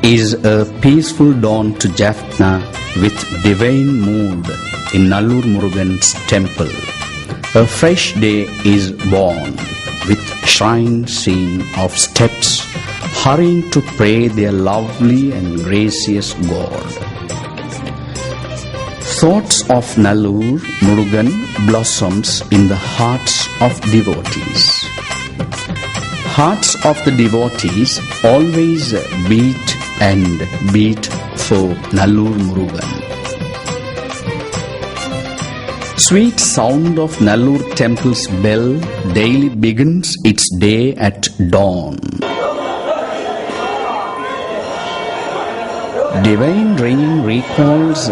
is a peaceful dawn to Jaffna with divine mood in Nallur Murugan's temple. A fresh day is born with shrine scene of steps hurrying to pray their lovely and gracious God. Thoughts of Nallur Murugan blossoms in the hearts of devotees. Hearts of the devotees always beat and beat for Nallur Murugan. Sweet sound of Nallur temple's bell daily begins its day at dawn. Divine ringing reminds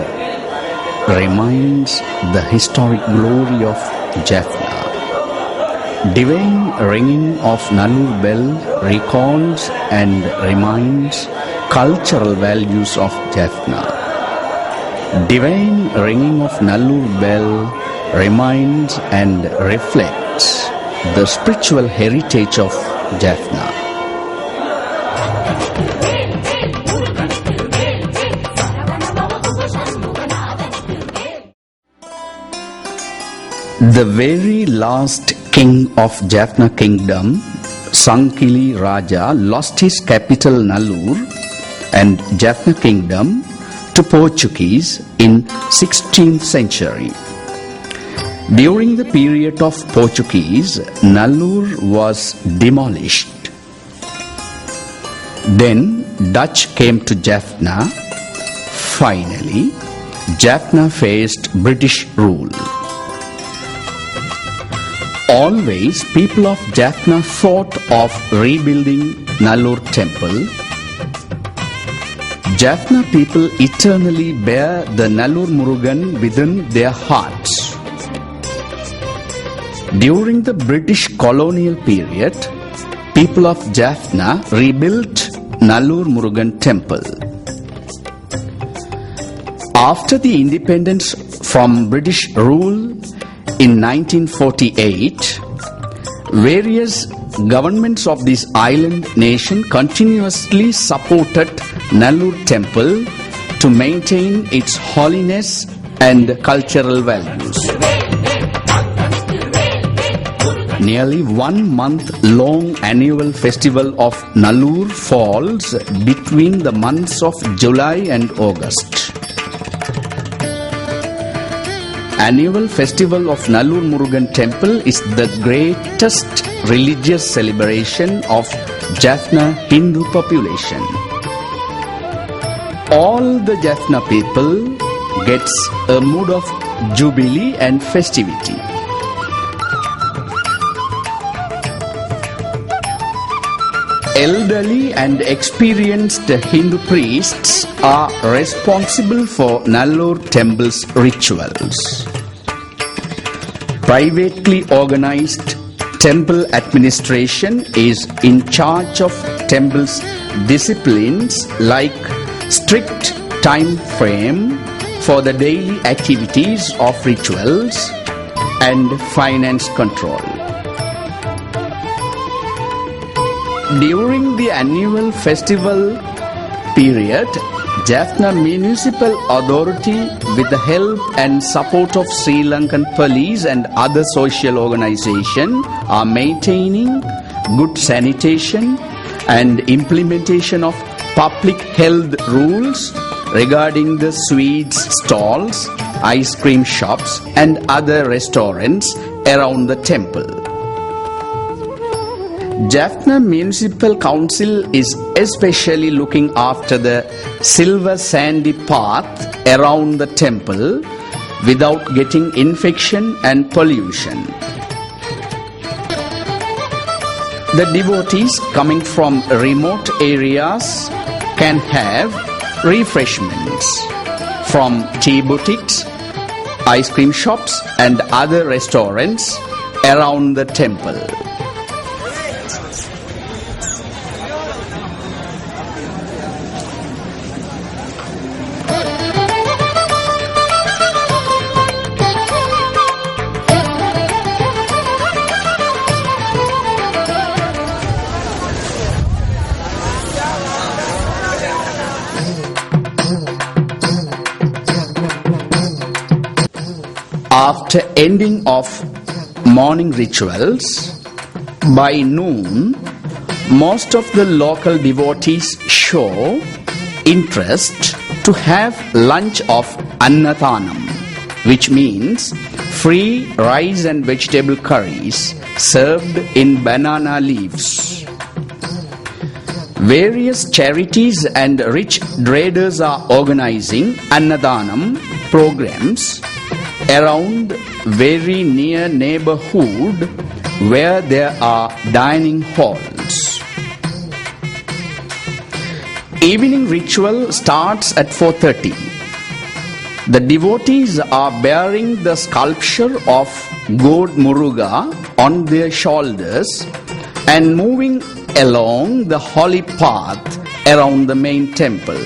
the historic glory of Jaffna. Divine ringing of Nallur bell recalls and reminds cultural values of Jaffna. Divine ringing of Nallur bell reminds and reflects the spiritual heritage of Jaffna. The very last king of Jaffna kingdom, Sankili Raja, lost his capital Nallur and Jaffna kingdom to Portuguese in 16th century. During the period of Portuguese, Nallur was demolished. Then Dutch came to Jaffna. Finally, Jaffna faced British rule. Always people of Jaffna thought of rebuilding Nallur temple. Jaffna people eternally bear the Nallur Murugan within their hearts. During the British colonial period, people of Jaffna rebuilt Nallur Murugan temple. After the independence from British rule in 1948, various governments of this island nation continuously supported Nallur temple to maintain its holiness and cultural values. Nearly 1 month long annual festival of Nallur falls between the months of July and August. Annual festival of Nallur Murugan temple is the greatest religious celebration of Jaffna Hindu population. All the Jaffna people gets a mood of jubilee and festivity. Elderly and experienced Hindu priests are responsible for Nallur temple's rituals. Privately organized temple administration is in charge of temple's disciplines like strict time frame for the daily activities of rituals and finance control. During the annual festival period, Jaffna Municipal Authority, with the help and support of Sri Lankan police and other social organizations, are maintaining good sanitation and implementation of public health rules regarding the sweets stalls, ice cream shops and other restaurants around the temple. Jaffna Municipal Council is especially looking after the silver sandy path around the temple without getting infection and pollution. The devotees coming from remote areas can have refreshments from tea boutiques, ice cream shops and other restaurants around the temple. After ending of morning rituals, by noon, most of the local devotees show interest to have lunch of Annathanam, which means free rice and vegetable curries served in banana leaves. Various charities and rich traders are organizing Annathanam programs around very near neighborhood where there are dining halls. Evening ritual starts at 4:30. The devotees are bearing the sculpture of God Muruga on their shoulders and moving along the holy path around the main temple.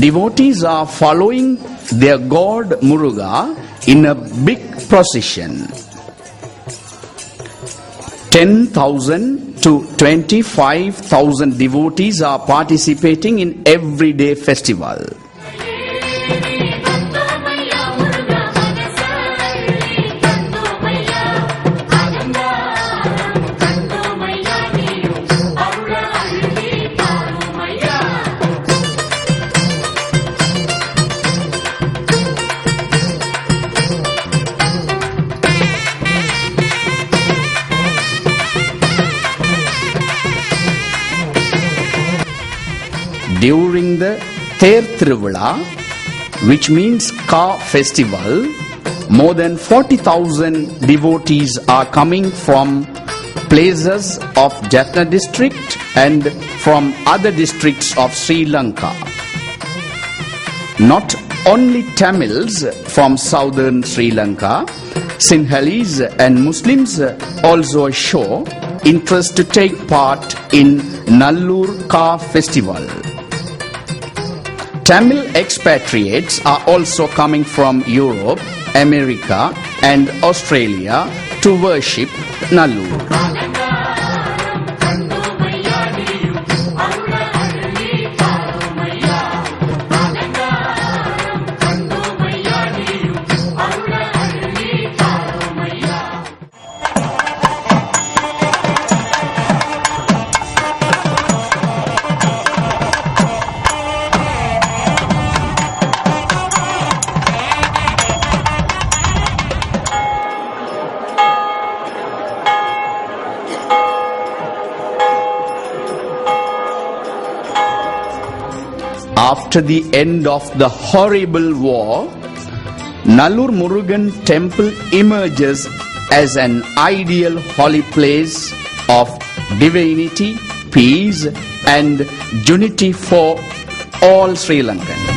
Devotees are following their god Muruga in a big procession. 10,000 to 25,000 devotees are participating in everyday festival. During the Ther Thiruvila, which means car festival, more than 40,000 devotees are coming from places of Jaffna district and from other districts of Sri Lanka. Not only Tamils from southern Sri Lanka, Sinhalese and Muslims also show interest to take part in Nallur car festival. Tamil expatriates are also coming from Europe, America and Australia to worship Nallur. After the end of the horrible war, Nallur Murugan temple emerges as an ideal holy place of divinity, peace and unity for all Sri Lankans.